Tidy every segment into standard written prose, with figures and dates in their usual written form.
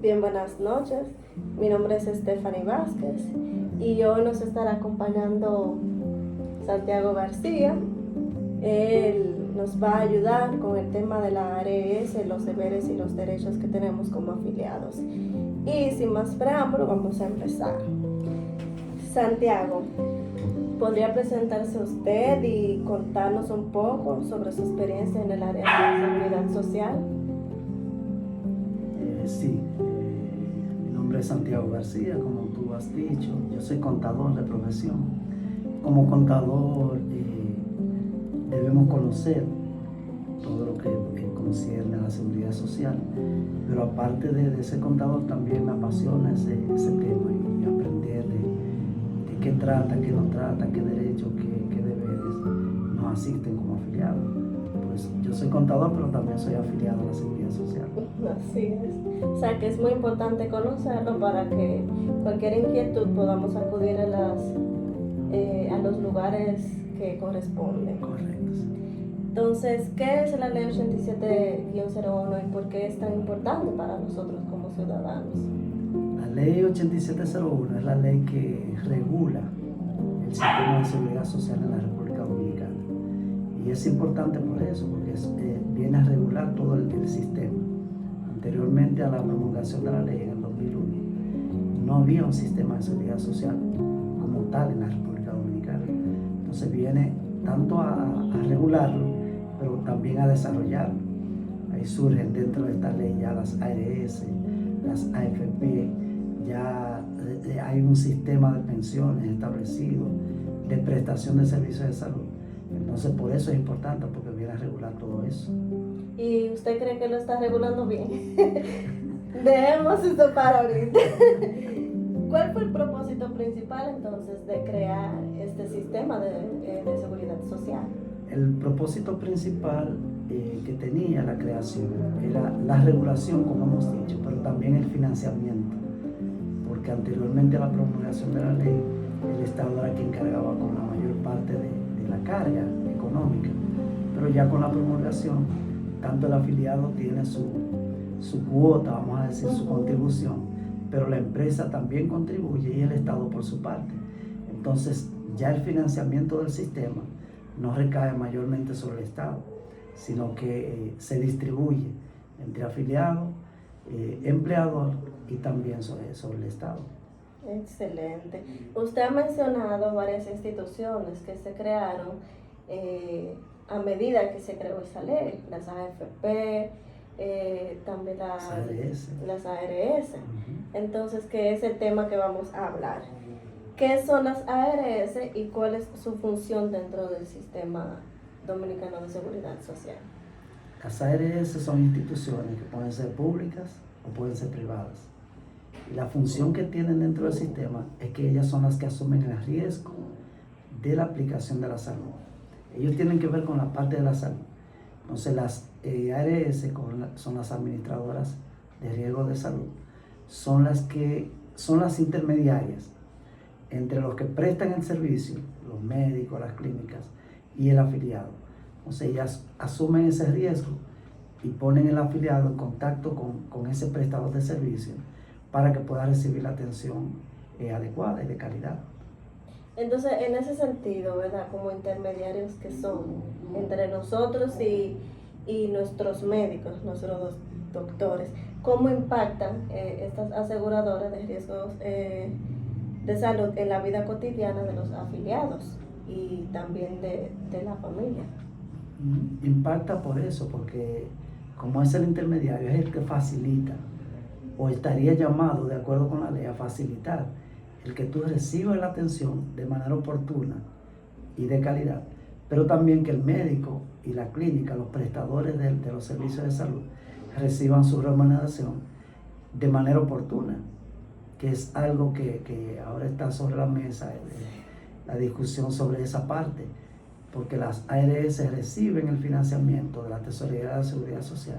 Bien, buenas noches. Mi nombre es Stephanie Vázquez y hoy nos estará acompañando Santiago García. Él nos va a ayudar con el tema de la ARS, los deberes y los derechos que tenemos como afiliados. Y sin más preámbulo, vamos a empezar. Santiago, ¿podría presentarse usted y contarnos un poco sobre su experiencia en el área de la seguridad social? Sí, mi nombre es Santiago García, como tú has dicho. Yo soy contador de profesión. Como contador debemos conocer todo lo que concierne a la seguridad social, pero aparte de ser contador también me apasiona ese tema y aprender de qué trata, qué no trata, qué derechos, qué deberes nos asisten como afiliados. Pues yo soy contador, pero también soy afiliado a la seguridad social. Así es. O sea que es muy importante conocerlo para que cualquier inquietud podamos acudir a los lugares que corresponden. Correcto. Entonces, ¿qué es la ley 87-01 y por qué es tan importante para nosotros como ciudadanos? La ley 8701 es la ley que regula el sistema de seguridad social en la República Dominicana. Y es importante por eso, porque viene a regular todo el sistema. Anteriormente a la promulgación de la ley en el 2001, no había un sistema de seguridad social como tal en la República Dominicana. Entonces viene tanto a regularlo, pero también a desarrollarlo. Ahí surgen dentro de esta ley ya las ARS, las AFP, ya hay un sistema de pensiones establecido, de prestación de servicios de salud. Entonces por eso es importante, porque viene a regular todo eso. ¿Y usted cree que lo está regulando bien? Dejemos eso para ahorita. ¿Cuál fue el propósito principal entonces de crear este sistema de seguridad social? El propósito principal que tenía la creación era la regulación, como hemos dicho, pero también el financiamiento, porque anteriormente a la promulgación de la ley, el Estado era quien cargaba con la mayor parte de la carga económica, pero ya con la promulgación, tanto el afiliado tiene su cuota, vamos a decir, su contribución, pero la empresa también contribuye y el Estado por su parte. Entonces, ya el financiamiento del sistema no recae mayormente sobre el Estado, sino que se distribuye entre afiliado, empleador y también sobre el Estado. Excelente. Usted ha mencionado varias instituciones que se crearon a medida que se creó esa ley, las AFP, también las ARS. Entonces, ¿qué es el tema que vamos a hablar? ¿Qué son las ARS y cuál es su función dentro del sistema dominicano de seguridad social? Las ARS son instituciones que pueden ser públicas o pueden ser privadas. Y la función que tienen dentro del sistema es que ellas son las que asumen el riesgo de la aplicación de la salud. Ellos tienen que ver con la parte de la salud. Entonces las ARS son las administradoras de riesgo de salud. Son las intermediarias entre los que prestan el servicio, los médicos, las clínicas y el afiliado. Entonces ellas asumen ese riesgo y ponen el afiliado en contacto con ese prestador de servicio para que pueda recibir la atención adecuada y de calidad. Entonces, en ese sentido, ¿verdad? Como intermediarios que son entre nosotros y nuestros médicos, nuestros doctores, ¿cómo impactan estas aseguradoras de riesgos de salud en la vida cotidiana de los afiliados y también de la familia? Impacta por eso, porque como es el intermediario, es el que facilita, o estaría llamado, de acuerdo con la ley, a facilitar el que tú recibas la atención de manera oportuna y de calidad, pero también que el médico y la clínica, los prestadores de los servicios de salud, reciban su remuneración de manera oportuna, que es algo que ahora está sobre la mesa, la discusión sobre esa parte, porque las ARS reciben el financiamiento de la Tesorería de la Seguridad Social,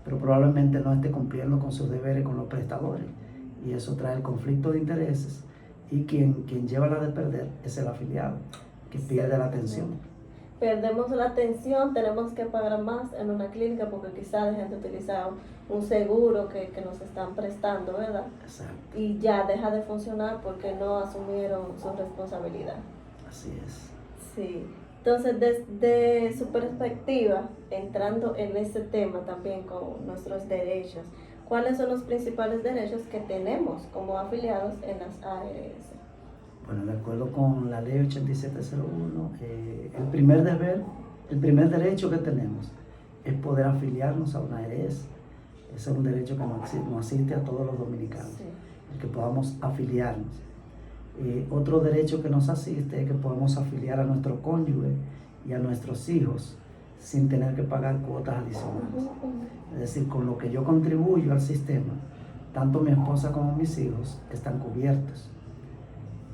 pero probablemente no esté cumpliendo con sus deberes con los prestadores, y eso trae el conflicto de intereses, y quien lleva la de perder es el afiliado, que pierde la atención. perdemos la atención, tenemos que pagar más en una clínica porque quizá dejen de utilizar un seguro que nos están prestando, ¿verdad? Exacto. Y ya deja de funcionar porque no asumieron su responsabilidad. Así es. Sí. Entonces, desde su perspectiva, entrando en este tema también con nuestros derechos, ¿cuáles son los principales derechos que tenemos como afiliados en las ARS? Bueno, de acuerdo con la ley 8701, el primer derecho que tenemos es poder afiliarnos a una ARS. Ese es un derecho que nos asiste a todos los dominicanos, Sí. el que podamos afiliarnos. Otro derecho que nos asiste es que podemos afiliar a nuestro cónyuge y a nuestros hijos sin tener que pagar cuotas adicionales. Es decir, con lo que yo contribuyo al sistema, tanto mi esposa como mis hijos están cubiertos.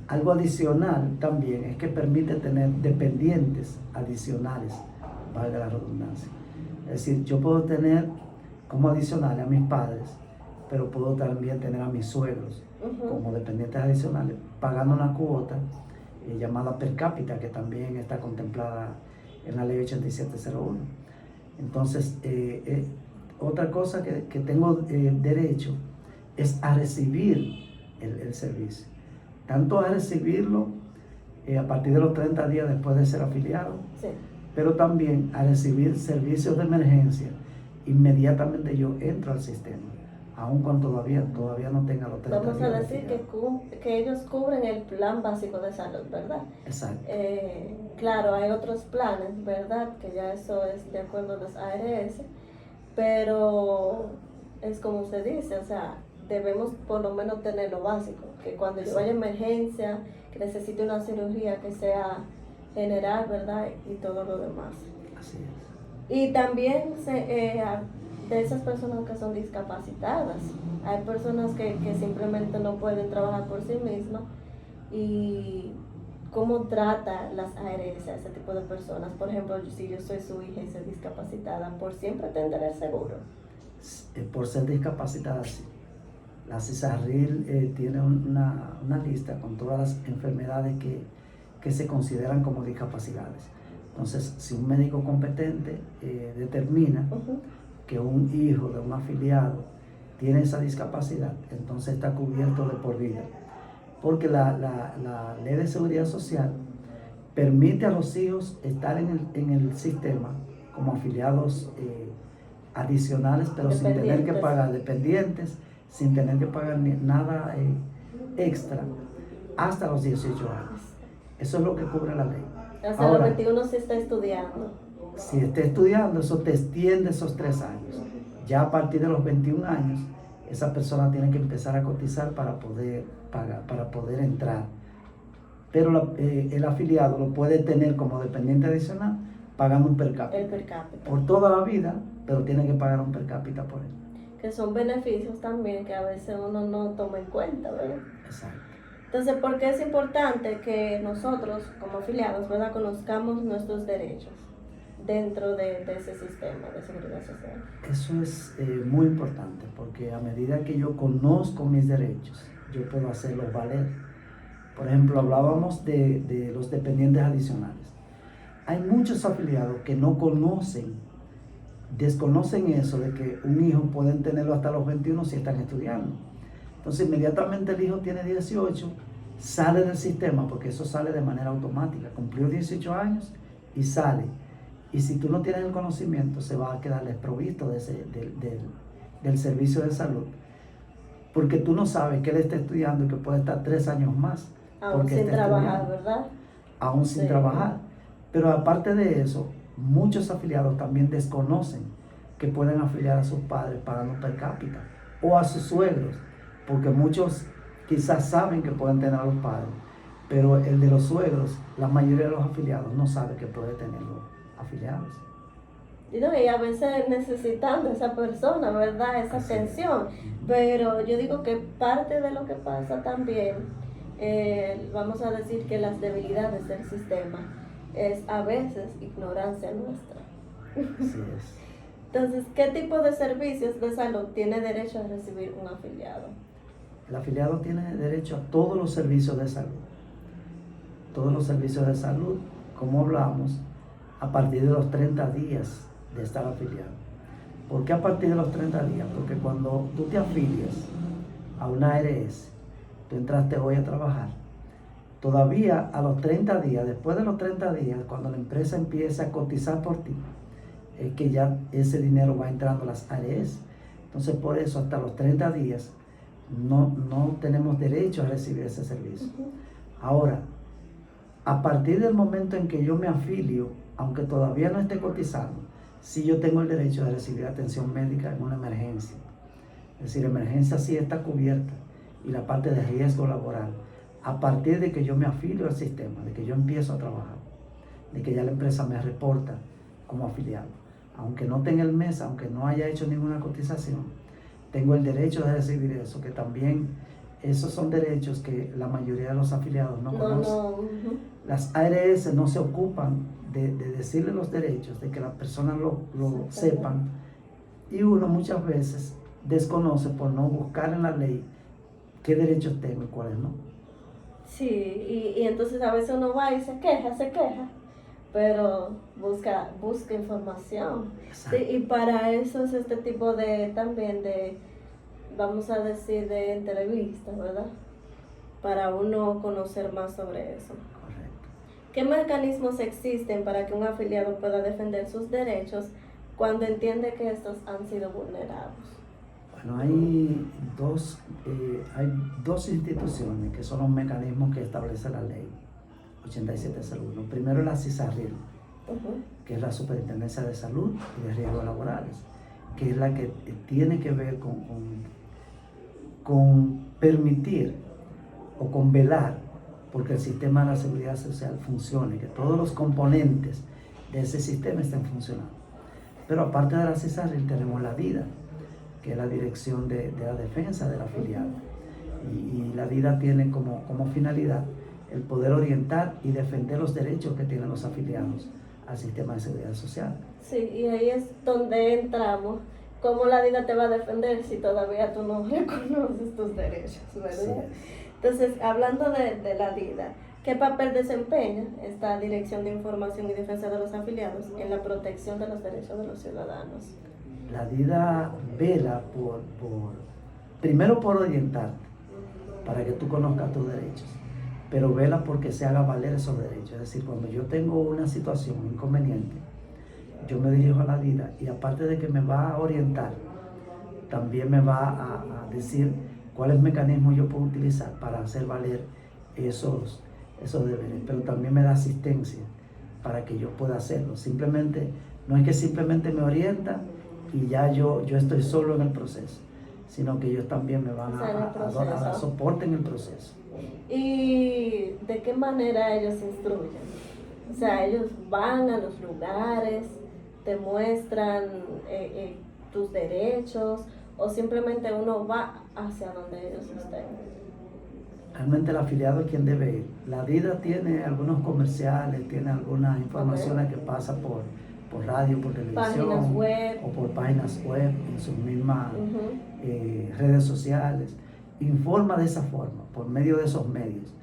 Algo adicional también es que permite tener dependientes adicionales, valga la redundancia. Es decir, yo puedo tener como adicionales a mis padres, pero puedo también tener a mis suegros como dependientes adicionales, pagando una cuota llamada per cápita, que también está contemplada en la ley 8701. Entonces, otra cosa que tengo derecho es a recibir el servicio. Tanto a recibirlo a partir de los 30 días después de ser afiliado, Sí. pero también a recibir servicios de emergencia inmediatamente yo entro al sistema, aun cuando todavía no tenga los 30 Vamos días. a decir que ellos cubren el plan básico de salud, ¿verdad? Exacto. Claro, hay otros planes, ¿verdad? Que ya eso es de acuerdo a los ARS, pero es como usted dice, o sea, debemos por lo menos tener lo básico, que cuando yo vaya a emergencia, que necesite una cirugía que sea general, ¿verdad? Y todo lo demás. Así es. Y también de esas personas que son discapacitadas, hay personas que simplemente no pueden trabajar por sí mismas, y cómo trata las ARS a ese tipo de personas. Por ejemplo, si yo soy su hija y soy discapacitada, ¿por siempre tendré el seguro? Por ser discapacitada, sí. La CISARRIL tiene una lista con todas las enfermedades que se consideran como discapacidades. Entonces, si un médico competente determina que un hijo de un afiliado tiene esa discapacidad, entonces está cubierto de por vida. Porque la ley de seguridad social permite a los hijos estar en el sistema como afiliados adicionales, pero sin tener que pagar, dependientes, sin tener que pagar nada extra hasta los 18 años. Eso es lo que cubre la ley. Hasta los 21 se está estudiando. Si está estudiando, eso te extiende esos 3 años. Ya a partir de los 21 años, esa persona tiene que empezar a cotizar para poder pagar, para poder entrar. Pero el afiliado lo puede tener como dependiente adicional pagando un per cápita. El per cápita. Por toda la vida, pero tiene que pagar un per cápita por él. Que son beneficios también que a veces uno no toma en cuenta, ¿verdad? Exacto. Entonces, ¿por qué es importante que nosotros como afiliados, ¿verdad?, conozcamos nuestros derechos dentro de ese sistema de seguridad social? Eso es muy importante, porque a medida que yo conozco mis derechos, yo puedo hacerlos valer. Por ejemplo, hablábamos de los dependientes adicionales. Hay muchos afiliados que no desconocen eso de que un hijo pueden tenerlo hasta los 21 si están estudiando. Entonces, inmediatamente el hijo tiene 18, sale del sistema, porque eso sale de manera automática. Cumplió 18 años y sale. Y si tú no tienes el conocimiento, se va a quedar desprovisto del servicio de salud. Porque tú no sabes que él está estudiando y que puede estar 3 años más. Aún sin trabajar, ¿verdad? Aún sin trabajar. Pero aparte de eso, muchos afiliados también desconocen que pueden afiliar a sus padres pagando per cápita o a sus suegros, porque muchos quizás saben que pueden tener a los padres, pero el de los suegros, la mayoría de los afiliados no sabe que puede tener los afiliados. Y a veces necesitando esa persona, ¿verdad?, esa atención. Pero yo digo que parte de lo que pasa también, vamos a decir que las debilidades del sistema, es a veces ignorancia nuestra. Así es. Entonces, ¿qué tipo de servicios de salud tiene derecho a recibir un afiliado? El afiliado tiene derecho a todos los servicios de salud. Todos los servicios de salud, como hablamos, a partir de los 30 días de estar afiliado. ¿Por qué a partir de los 30 días? Porque cuando tú te afilias a una ARS, tú entraste hoy a trabajar, todavía a los 30 días, después de los 30 días, cuando la empresa empieza a cotizar por ti, es que ya ese dinero va entrando a las ARS. Entonces, por eso, hasta los 30 días, no tenemos derecho a recibir ese servicio. Ahora, a partir del momento en que yo me afilio, aunque todavía no esté cotizando, sí yo tengo el derecho de recibir atención médica en una emergencia. Es decir, emergencia sí está cubierta, y la parte de riesgo laboral, a partir de que yo me afilio al sistema, de que yo empiezo a trabajar, de que ya la empresa me reporta como afiliado. Aunque no tenga el mes, aunque no haya hecho ninguna cotización, tengo el derecho de recibir eso, que también esos son derechos que la mayoría de los afiliados no conocen. Las ARS no se ocupan de decirle los derechos, de que las personas lo sepan, y uno muchas veces desconoce por no buscar en la ley qué derechos tengo y cuáles no. Sí, y entonces a veces uno va y se queja, pero busca información. Sí, y para eso es este tipo también de, vamos a decir, de entrevistas, ¿verdad? Para uno conocer más sobre eso. Correcto. ¿Qué mecanismos existen para que un afiliado pueda defender sus derechos cuando entiende que estos han sido vulnerados? Bueno, hay dos instituciones que son los mecanismos que establece la ley 8701. Primero es la CISARRIL, que es la Superintendencia de Salud y de Riesgos Laborales, que es la que tiene que ver con permitir o con velar porque el sistema de la seguridad social funcione, que todos los componentes de ese sistema estén funcionando. Pero aparte de la CISARRIL tenemos la DIDA, que es la Dirección de la Defensa del Afiliado. Y la DIDA tiene como finalidad el poder orientar y defender los derechos que tienen los afiliados al sistema de seguridad social. Sí, y ahí es donde entramos. ¿Cómo la DIDA te va a defender si todavía tú no reconoces tus derechos, verdad? Sí. Entonces, hablando de la DIDA, ¿qué papel desempeña esta Dirección de Información y Defensa de los Afiliados en la protección de los derechos de los ciudadanos? La DIDA vela primero por orientarte, para que tú conozcas tus derechos, pero vela porque se haga valer esos derechos. Es decir, cuando yo tengo una situación, un inconveniente, yo me dirijo a la DIDA, y aparte de que me va a orientar, también me va a decir cuáles mecanismos yo puedo utilizar para hacer valer esos deberes, pero también me da asistencia para que yo pueda hacerlo. Simplemente, no es que simplemente me orienta y ya yo estoy solo en el proceso, sino que ellos también me van a dar soporte en el proceso. ¿Y de qué manera ellos instruyen? O sea, ellos van a los lugares, te muestran tus derechos, o simplemente uno va hacia donde ellos estén. Realmente el afiliado es quien debe ir. La DIDA tiene algunos comerciales, tiene algunas informaciones que pasan por radio, por televisión, páginas web, o por páginas web, en sus mismas redes sociales. Informa de esa forma, por medio de esos medios.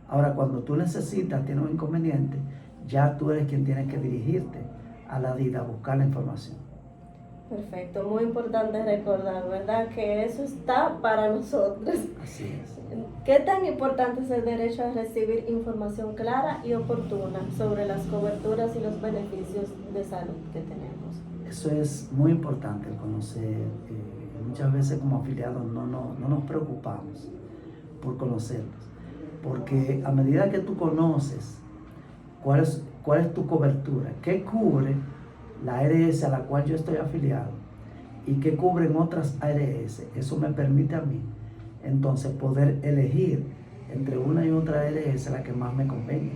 Ahora, cuando tú necesitas, tienes un inconveniente, ya tú eres quien tiene que dirigirte a la DIDA a buscar la información. Perfecto, muy importante recordar, ¿verdad? Que eso está para nosotros. Así es. ¿Qué tan importante es el derecho a recibir información clara y oportuna sobre las coberturas y los beneficios de salud que tenemos? Eso es muy importante, el conocer. Muchas veces como afiliados no nos preocupamos por conocerlos, porque a medida que tú conoces cuál es tu cobertura, qué cubre la ARS a la cual yo estoy afiliado y qué cubren otras ARS, eso me permite a mí entonces poder elegir entre una y otra ARS la que más me convenga.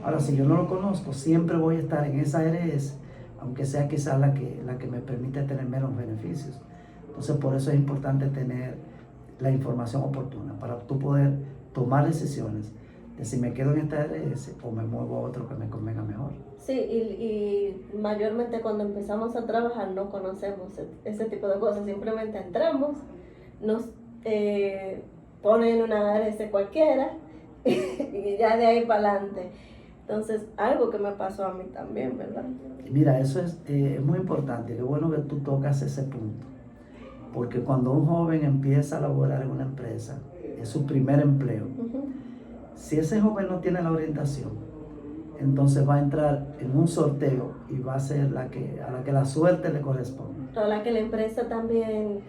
Ahora, si yo no lo conozco, siempre voy a estar en esa ARS, aunque sea quizás la que me permite tener menos beneficios. Entonces, por eso es importante tener la información oportuna para tú poder tomar decisiones de si me quedo en esta ARS o me muevo a otro que me convenga mejor. Sí, y mayormente cuando empezamos a trabajar no conocemos ese tipo de cosas, simplemente entramos, nos ponen una ARS cualquiera y ya de ahí para adelante. Entonces, algo que me pasó a mí también, ¿verdad? Mira, eso es muy importante, qué bueno que tú tocas ese punto, porque cuando un joven empieza a laborar en una empresa, es su primer empleo, si ese joven no tiene la orientación, entonces va a entrar en un sorteo y va a ser a la que la suerte le corresponde. O la que la empresa también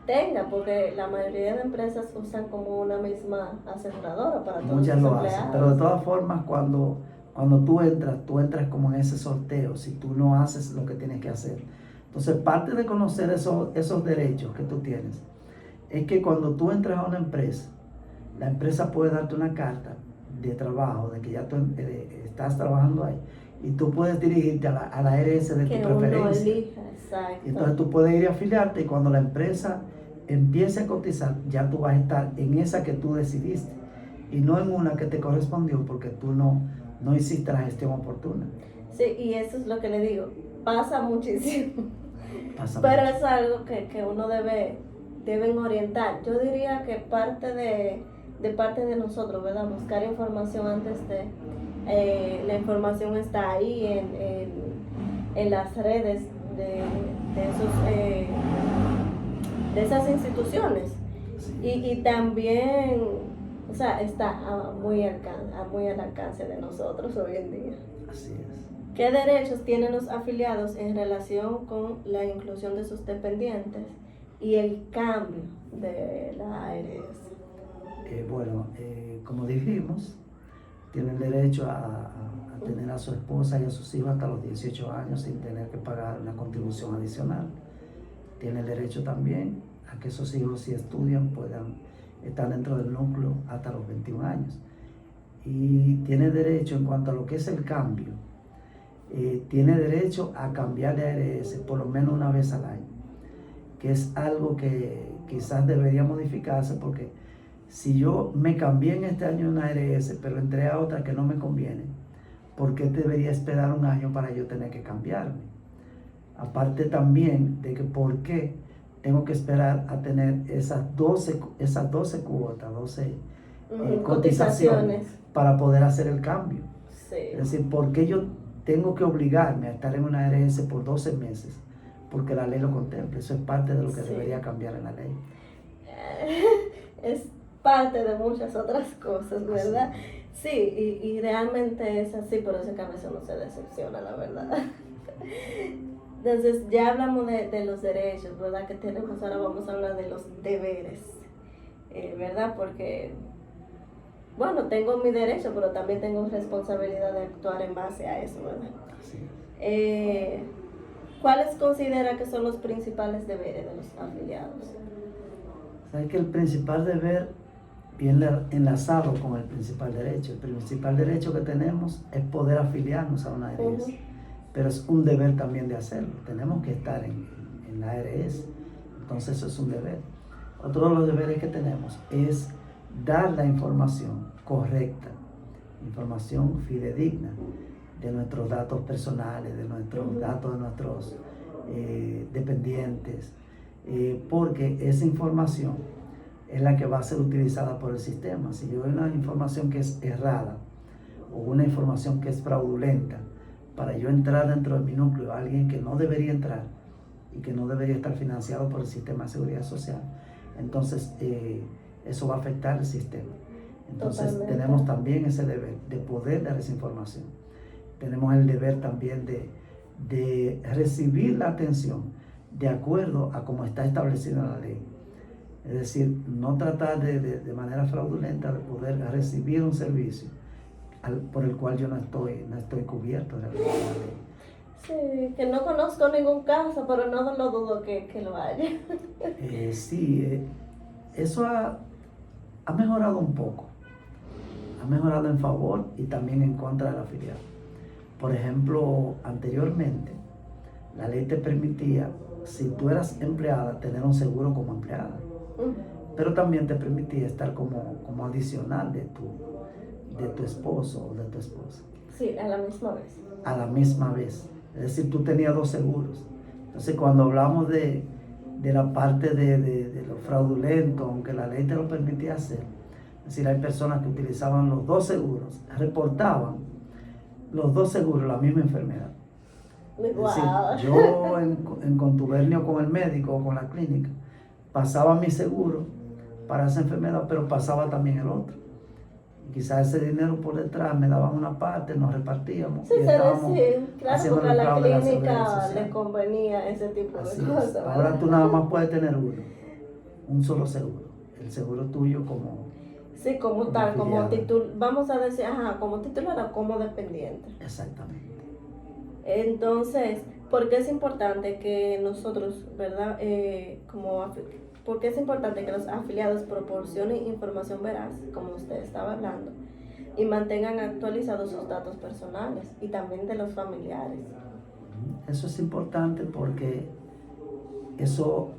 tenga, porque la mayoría de empresas usan como una misma aseguradora para todos Muchas sus lo hacen, empleados. pero de todas formas cuando tú entras como en ese sorteo, si tú no haces lo que tienes que hacer. Entonces, parte de conocer esos derechos que tú tienes es que cuando tú entras a una empresa, la empresa puede darte una carta de trabajo, de que ya tú estás trabajando ahí, y tú puedes dirigirte a la ARS de que tu uno preferencia. elija, exacto. Entonces tú puedes ir a afiliarte y cuando la empresa empiece a cotizar, ya tú vas a estar en esa que tú decidiste y no en una que te correspondió porque tú no hiciste la gestión oportuna. Sí, y eso es lo que le digo, pasa muchísimo. Pasa Pero mucho. es algo que uno deben orientar. Yo diría que parte de nosotros, ¿verdad? Buscar información antes de... la información está ahí en las redes de esas instituciones. Sí. Y también, o sea, está muy al alcance de nosotros hoy en día. Así es. ¿Qué derechos tienen los afiliados en relación con la inclusión de sus dependientes y el cambio de la ARS? Como dijimos, tienen derecho a tener a su esposa y a sus hijos hasta los 18 años sin tener que pagar una contribución adicional. Tienen derecho también a que esos hijos, si estudian, puedan estar dentro del núcleo hasta los 21 años. Y tiene derecho en cuanto a lo que es el cambio, tiene derecho a cambiar de ARS por lo menos una vez al año, que es algo que quizás debería modificarse porque si yo me cambié en este año una ARS pero entré a otra que no me conviene, ¿por qué debería esperar un año para yo tener que cambiarme? Aparte también de que por qué tengo que esperar a tener esas 12 cuotas, 12 cotizaciones para poder hacer el cambio. Sí. Es decir, ¿por qué yo tengo que obligarme a estar en una ARS por 12 meses? Porque la ley lo contempla. Eso es parte de lo que debería cambiar en la ley. Es parte de muchas otras cosas, ¿verdad? Sí, y realmente es así, por eso cabeza no se decepciona, la verdad. Entonces, ya hablamos de los derechos, ¿verdad? Que tenemos, ahora vamos a hablar de los deberes, ¿verdad? Porque, bueno, tengo mi derecho, pero también tengo responsabilidad de actuar en base a eso, ¿verdad? Sí. ¿Cuáles considera que son los principales deberes de los afiliados? Sabes que el principal deber viene enlazado con el principal derecho. El principal derecho que tenemos es poder afiliarnos a una ARS, pero es un deber también de hacerlo. Tenemos que estar en la ARS, entonces eso es un deber. Otro de los deberes que tenemos es dar la información correcta, información fidedigna de nuestros datos personales, de nuestros datos de nuestros dependientes, porque esa información es la que va a ser utilizada por el sistema. Si yo doy una información que es errada o una información que es fraudulenta, para yo entrar dentro de mi núcleo a alguien que no debería entrar y que no debería estar financiado por el sistema de seguridad social, entonces eso va a afectar el sistema. Entonces tenemos también ese deber de poder dar esa información. Tenemos el deber también de recibir la atención de acuerdo a cómo está establecida la ley. Es decir, no tratar de manera fraudulenta de poder recibir un servicio por el cual yo no estoy cubierto de la ley. Sí, que no conozco ningún caso, pero no lo dudo que lo haya. Eso ha mejorado un poco. Ha mejorado en favor y también en contra del afiliado. Por ejemplo, anteriormente, la ley te permitía, si tú eras empleada, tener un seguro como empleada. Pero también te permitía estar como adicional de tu esposo o de tu esposa. Sí, a la misma vez. A la misma vez. Es decir, tú tenías 2 seguros. Entonces, cuando hablamos de la parte de lo fraudulento, aunque la ley te lo permitía hacer, es decir, hay personas que utilizaban los 2 seguros, reportaban, los dos seguros la misma enfermedad. Es Wow. decir, yo en contubernio con el médico o con la clínica, pasaba mi seguro para esa enfermedad, pero pasaba también el otro. Y quizás ese dinero por detrás me daban una parte, nos repartíamos Sí, y estábamos claro, haciendo porque a el la fraude de la seguridad clínica social. le convenía ese tipo Así de es. cosas, Ahora ¿verdad? tú nada más puedes tener uno, un solo seguro, el seguro tuyo como Sí, como tal, como afiliado. vamos a decir, como titular o como dependiente. Exactamente. Entonces, ¿por qué es importante que nosotros, verdad, por qué es importante que los afiliados proporcionen información veraz, como usted estaba hablando, y mantengan actualizados sus datos personales y también de los familiares? Eso es importante porque eso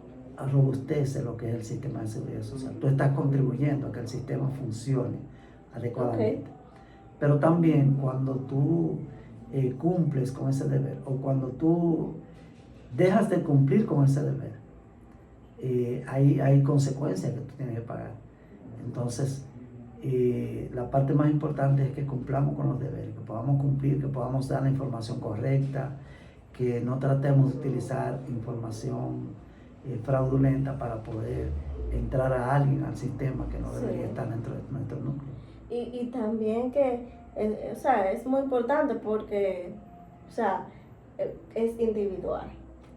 robustece lo que es el sistema de seguridad social. Tú estás contribuyendo a que el sistema funcione adecuadamente. Ok. Pero también cuando tú cumples con ese deber o cuando tú dejas de cumplir con ese deber, hay consecuencias que tú tienes que pagar. Entonces, la parte más importante es que cumplamos con los deberes, que podamos cumplir, que podamos dar la información correcta, que no tratemos de utilizar información fraudulenta para poder entrar a alguien al sistema que no debería Sí. estar dentro de nuestro núcleo. Y también que, o sea, es muy importante porque, o sea, es individual.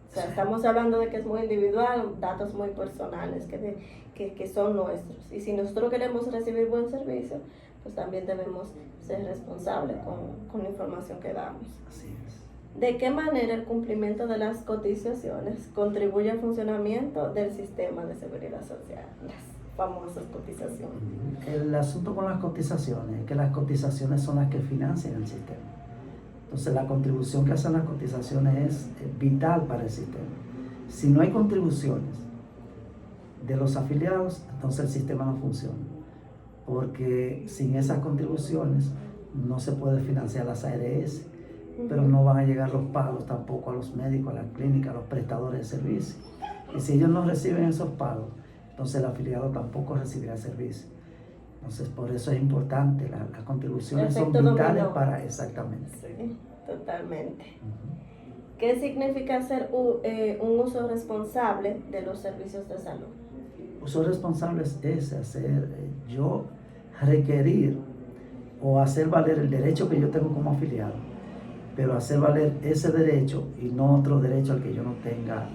O sea, Sí. estamos hablando de que es muy individual, datos muy personales que son nuestros. Y si nosotros queremos recibir buen servicio, pues también debemos ser responsables con la información que damos. Así es. ¿De qué manera el cumplimiento de las cotizaciones contribuye al funcionamiento del sistema de seguridad social? Las famosas cotizaciones. El asunto con las cotizaciones es que las cotizaciones son las que financian el sistema. Entonces la contribución que hacen las cotizaciones es vital para el sistema. Si no hay contribuciones de los afiliados, entonces el sistema no funciona. Porque sin esas contribuciones no se puede financiar las ARS, pero no van a llegar los pagos tampoco a los médicos, a las clínicas, a los prestadores de servicios. Y si ellos no reciben esos pagos, entonces el afiliado tampoco recibirá servicio. Entonces, por eso es importante, las contribuciones son Efecto vitales dominó. para, exactamente. Sí, totalmente. ¿Qué significa hacer un uso responsable de los servicios de salud? Uso responsable es hacer, yo requerir o hacer valer el derecho que yo tengo como afiliado, pero hacer valer ese derecho y no otro derecho al que yo no tenga,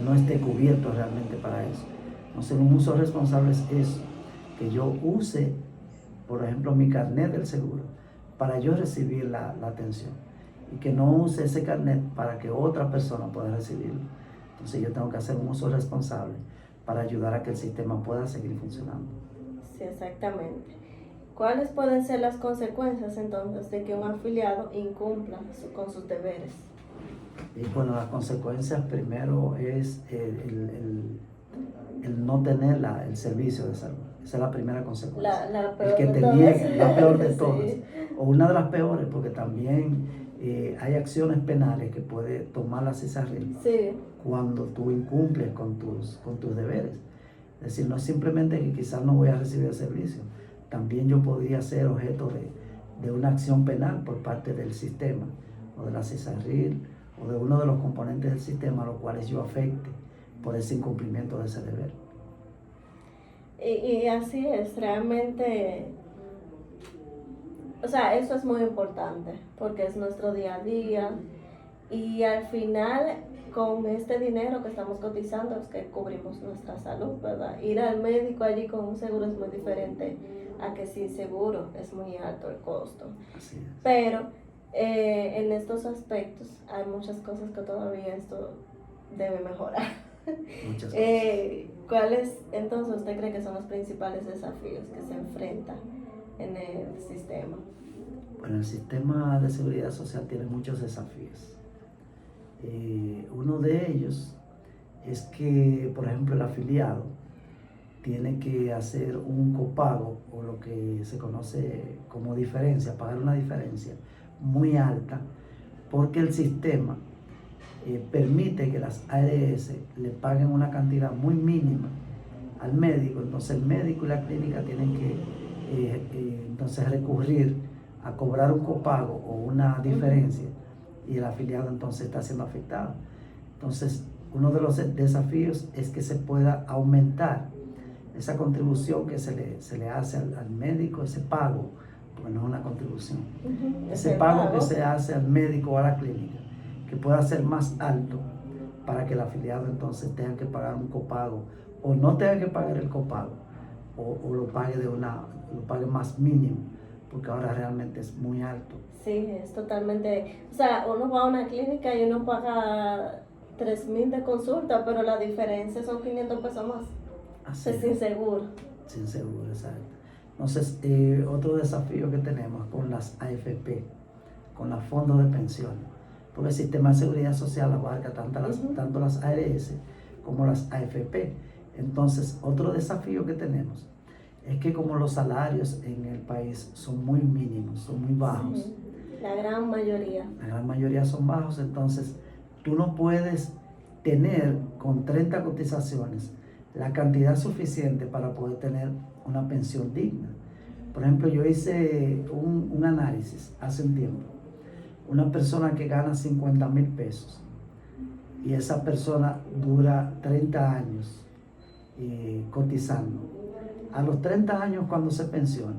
no esté cubierto realmente para eso. Entonces, un uso responsable es eso, que yo use, por ejemplo, mi carnet del seguro para yo recibir la atención y que no use ese carnet para que otra persona pueda recibirlo. Entonces yo tengo que hacer un uso responsable para ayudar a que el sistema pueda seguir funcionando. Sí, exactamente. ¿Cuáles pueden ser las consecuencias entonces de que un afiliado incumpla con sus deberes? Y bueno, las consecuencias primero es el no tener el servicio de salud. Esa es la primera consecuencia. La peor el que de te todas. niegue, la peor de Sí. todas. O una de las peores, porque también hay acciones penales que puede tomar la CISARRIL Sí. cuando tú incumples con tus deberes. Es decir, no es simplemente que quizás no voy a recibir el servicio, también yo podría ser objeto de una acción penal por parte del sistema o de la CISARRIL o de uno de los componentes del sistema a los cuales yo afecte por ese incumplimiento de ese deber. Y así es, realmente, o sea, eso es muy importante porque es nuestro día a día y al final con este dinero que estamos cotizando es que cubrimos nuestra salud, ¿verdad? Ir al médico allí con un seguro es muy diferente a que sin seguro es muy alto el costo. Así es. Pero en estos aspectos hay muchas cosas que todavía esto debe mejorar. Muchas cosas. ¿Cuáles entonces usted cree que son los principales desafíos que se enfrentan en el sistema? Bueno, el sistema de seguridad social tiene muchos desafíos. Uno de ellos es que, por ejemplo, el afiliado tiene que hacer un copago o lo que se conoce como diferencia, pagar una diferencia muy alta porque el sistema permite que las ARS le paguen una cantidad muy mínima al médico. Entonces el médico y la clínica tienen que entonces recurrir a cobrar un copago o una diferencia y el afiliado entonces está siendo afectado. Entonces, uno de los desafíos es que se pueda aumentar esa contribución que se le hace al médico, ese pago, porque no es una contribución, ese pago que se hace al médico o a la clínica, que pueda ser más alto para que el afiliado entonces tenga que pagar un copago o no tenga que pagar el copago o lo pague lo pague más mínimo, porque ahora realmente es muy alto. Sí, es totalmente, o sea, uno va a una clínica y uno paga 3,000 de consulta, pero la diferencia son 500 pesos más. Así es sin seguro. Sin seguro, exacto. Entonces, otro desafío que tenemos con las AFP, con los fondos de pensiones, porque el sistema de seguridad social abarca tanto las ARS como las AFP. Entonces, otro desafío que tenemos es que como los salarios en el país son muy mínimos, son muy bajos. Sí, la gran mayoría. La gran mayoría son bajos, entonces tú no puedes tener con 30 cotizaciones la cantidad suficiente para poder tener una pensión digna. Por ejemplo, yo hice un análisis hace un tiempo. Una persona que gana 50,000 pesos y esa persona dura 30 años cotizando. A los 30 años cuando se pensione,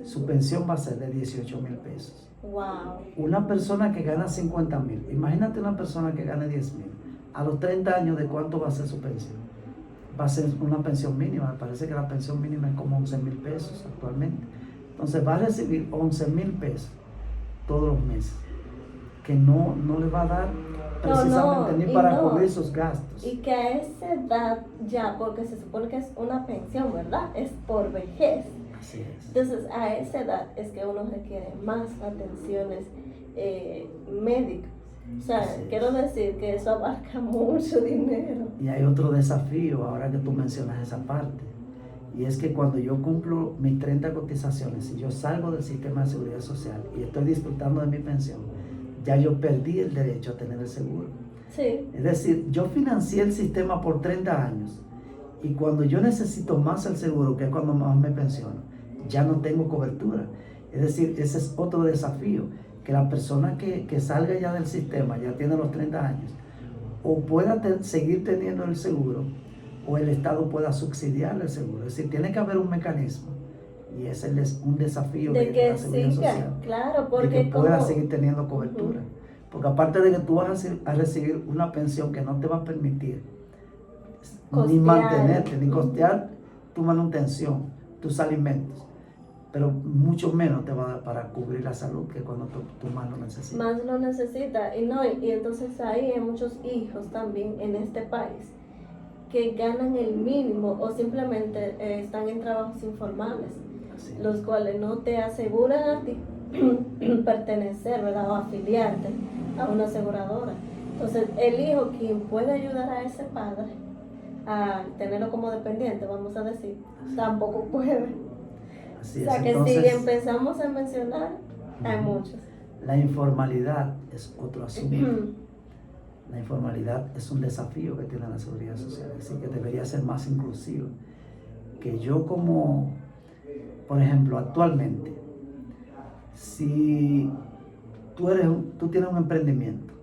su pensión va a ser de 18,000 pesos. Wow. Una persona que gana 50,000, imagínate una persona que gane 10,000. A los 30 años, ¿de cuánto va a ser su pensión? Va a ser una pensión mínima, me parece que la pensión mínima es como 11,000 pesos actualmente. Entonces va a recibir 11,000 pesos todos los meses, que no le va a dar precisamente ni para cubrir sus gastos. Y que a esa edad ya, porque se supone que es una pensión, ¿verdad? Es por vejez. Así es. Entonces a esa edad es que uno requiere más atenciones médicas. O sea, quiero decir que eso abarca mucho dinero. Y hay otro desafío ahora que tú mencionas esa parte. Y es que cuando yo cumplo mis 30 cotizaciones y yo salgo del sistema de seguridad social y estoy disfrutando de mi pensión, ya yo perdí el derecho a tener el seguro. Sí. Es decir, yo financié el sistema por 30 años y cuando yo necesito más el seguro, que es cuando más me pensiono, ya no tengo cobertura. Es decir, ese es otro desafío, que la persona que salga ya del sistema, ya tiene los 30 años, o pueda seguir teniendo el seguro, o el Estado pueda subsidiar el seguro. Es decir, tiene que haber un mecanismo, y ese es un desafío de que la seguridad social, claro, porque de que pueda seguir teniendo cobertura. Porque aparte de que tú vas a recibir una pensión que no te va a permitir ni mantenerte, ni costear tu manutención, tus alimentos, pero mucho menos te va a dar para cubrir la salud, que cuando tú más lo necesitas. Más lo necesita. Y entonces ahí hay muchos hijos también en este país que ganan el mínimo o simplemente están en trabajos informales, los cuales no te aseguran a ti pertenecer, ¿verdad? O afiliarte a una aseguradora. Entonces el hijo, quien puede ayudar a ese padre a tenerlo como dependiente, vamos a decir, tampoco puede. Así o sea, es. que Entonces, si empezamos a mencionar, hay muchos. La informalidad es otro asunto. La informalidad es un desafío que tiene la seguridad social, así que debería ser más inclusiva. Que yo como, por ejemplo, actualmente, si tú tienes un emprendimiento,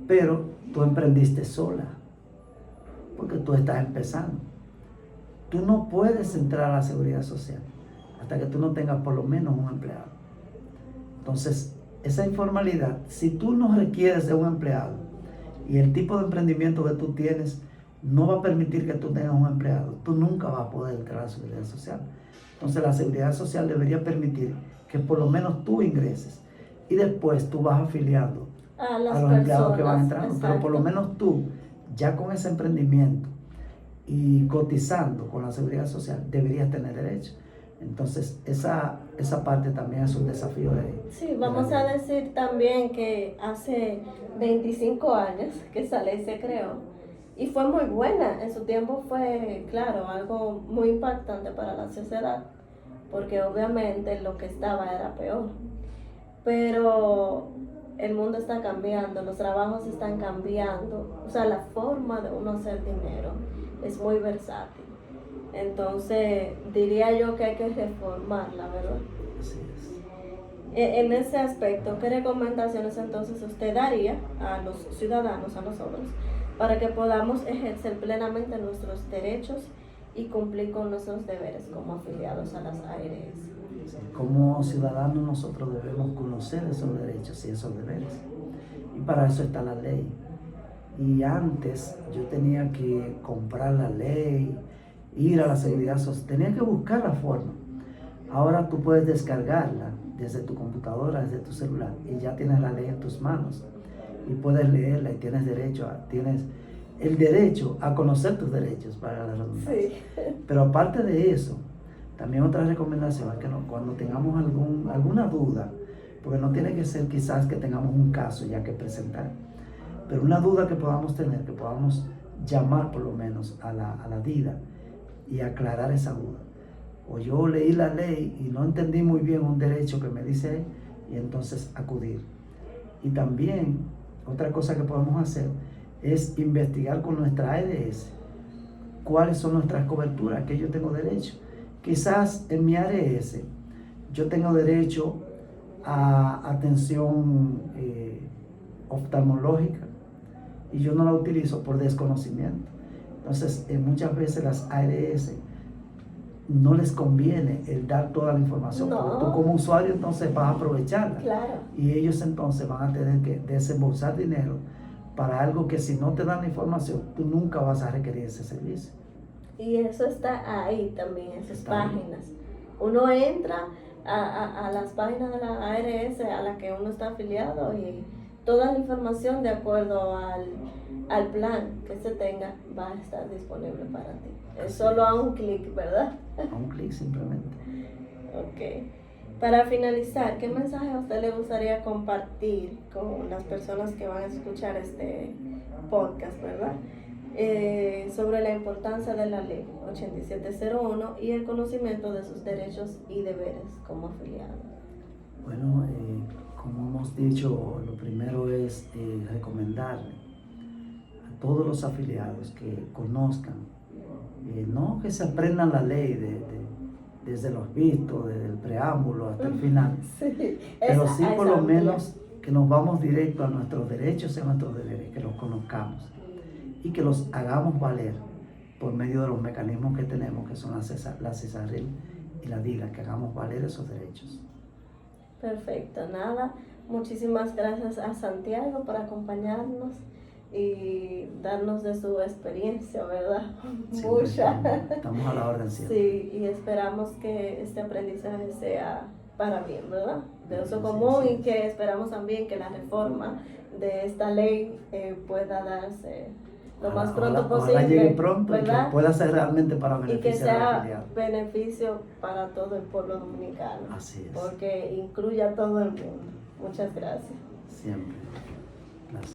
pero tú emprendiste sola, porque tú estás empezando. Tú no puedes entrar a la seguridad social hasta que tú no tengas por lo menos un empleado. Entonces, esa informalidad, si tú no requieres de un empleado y el tipo de emprendimiento que tú tienes no va a permitir que tú tengas un empleado, tú nunca vas a poder entrar a la seguridad social. Entonces, la seguridad social debería permitir que por lo menos tú ingreses y después tú vas afiliando a los empleados que van entrando. Exacto. Pero por lo menos tú, ya con ese emprendimiento y cotizando con la seguridad social, deberías tener derecho. Entonces, esa parte también es un desafío de... Sí, vamos a decir también que hace 25 años que esa ley se creó y fue muy buena. En su tiempo fue, claro, algo muy impactante para la sociedad, porque obviamente lo que estaba era peor. Pero el mundo está cambiando, los trabajos están cambiando, o sea, la forma de uno hacer dinero es muy versátil. Entonces, diría yo que hay que reformarla, ¿verdad? Así es. En ese aspecto, ¿qué recomendaciones entonces usted daría a los ciudadanos, a nosotros, para que podamos ejercer plenamente nuestros derechos y cumplir con nuestros deberes como afiliados a las ARS? Como ciudadanos nosotros debemos conocer esos derechos y esos deberes. Y para eso está la ley. Y antes yo tenía que comprar la ley, ir a la seguridad social, tenía que buscar la forma. Ahora tú puedes descargarla desde tu computadora, desde tu celular, y ya tienes la ley en tus manos. Y puedes leerla y tienes el derecho a conocer tus derechos, para la redundancia. Sí. Pero aparte de eso, también otra recomendación es que cuando tengamos alguna duda, porque no tiene que ser quizás que tengamos un caso ya que presentar, pero una duda que podamos tener, que podamos llamar por lo menos a la DIDA y aclarar esa duda. O yo leí la ley y no entendí muy bien un derecho que me dice ahí, y entonces acudir. Y también otra cosa que podemos hacer es investigar con nuestra ARS cuáles son nuestras coberturas, que yo tengo derecho. Quizás en mi ARS yo tengo derecho a atención oftalmológica y yo no la utilizo por desconocimiento. Entonces, muchas veces las ARS no les conviene el dar toda la información, No. porque tú como usuario entonces vas a aprovecharla. Claro. Y ellos entonces van a tener que desembolsar dinero para algo que si no te dan la información, tú nunca vas a requerir ese servicio. Y eso está ahí también, en sus Está ahí. páginas. Uno entra a las páginas de la ARS a la que uno está afiliado y toda la información de acuerdo al plan que se tenga va a estar disponible para ti. Es solo a un clic, ¿verdad? A un clic simplemente. Ok. Para finalizar, ¿qué mensaje a usted le gustaría compartir con las personas que van a escuchar este podcast, ¿verdad? Sobre la importancia de la ley 8701 y el conocimiento de sus derechos y deberes como afiliado. Bueno, como hemos dicho, lo primero es recomendarle a todos los afiliados que conozcan, no que se aprendan la ley desde los vistos, desde el preámbulo hasta el final, Sí, pero sí por lo amplia. menos que nos vamos directo a nuestros derechos y a nuestros deberes, que los conozcamos y que los hagamos valer por medio de los mecanismos que tenemos, que son la CESARRIL y la DIDA, que hagamos valer esos derechos. Perfecto, nada. Muchísimas gracias a Santiago por acompañarnos y darnos de su experiencia, ¿verdad? Siempre Mucha. estamos a la orden siempre. Sí, y esperamos que este aprendizaje sea para bien, ¿verdad? De uso Sí, común sí. y que esperamos también que la reforma de esta ley pueda darse lo más pronto posible. Ojalá llegue pronto, ¿verdad? y que pueda ser realmente para Y que beneficiar al sea afiliado. beneficio para todo el pueblo dominicano. Así es. Porque incluya a todo el mundo. Muchas gracias. Siempre. Gracias.